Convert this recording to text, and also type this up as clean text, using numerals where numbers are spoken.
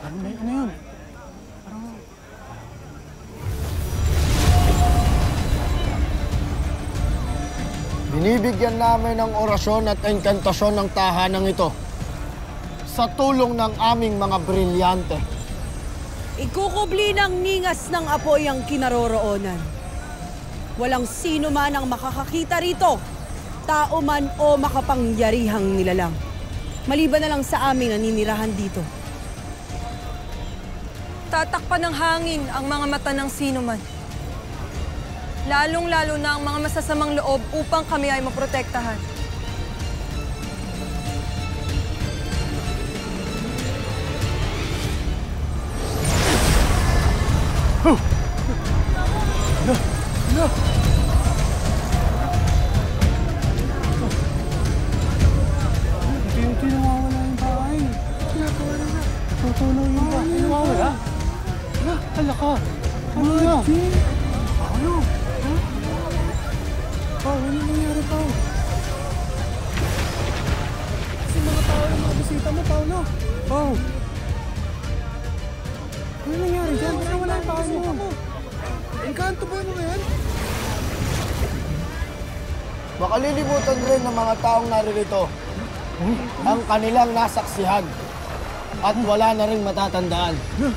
Ano yun? Binibigyan namin ng orasyon at enkantasyon ng tahanang ito sa tulong ng aming mga brilyante. Ikukubli ng ningas ng apoy ang kinaroroonan. Walang sino man ang makakakita rito, tao man o makapangyarihang nilalang. Maliban na lang sa aming naninirahan dito. Tatakpan ng hangin ang mga mata ng sino man. Lalong-lalo na ang mga masasamang loob upang kami ay maprotektahan. Unti-unti nawawala yung bahay. Tutunaw yung bahay. Nawawala? Hala ka. Ano na? Paolo? Pao, ano nangyari, Pao? Kasi mga tao yung mga bisita mo, Paolo. Pao. Ano nangyari dyan? Basta wala yung bahay mo. Engkanto ba yung mga yan? Baka lilimutan rin ng mga taong naririto ang kanilang nasaksihan at wala na rin matatandaan. Ano?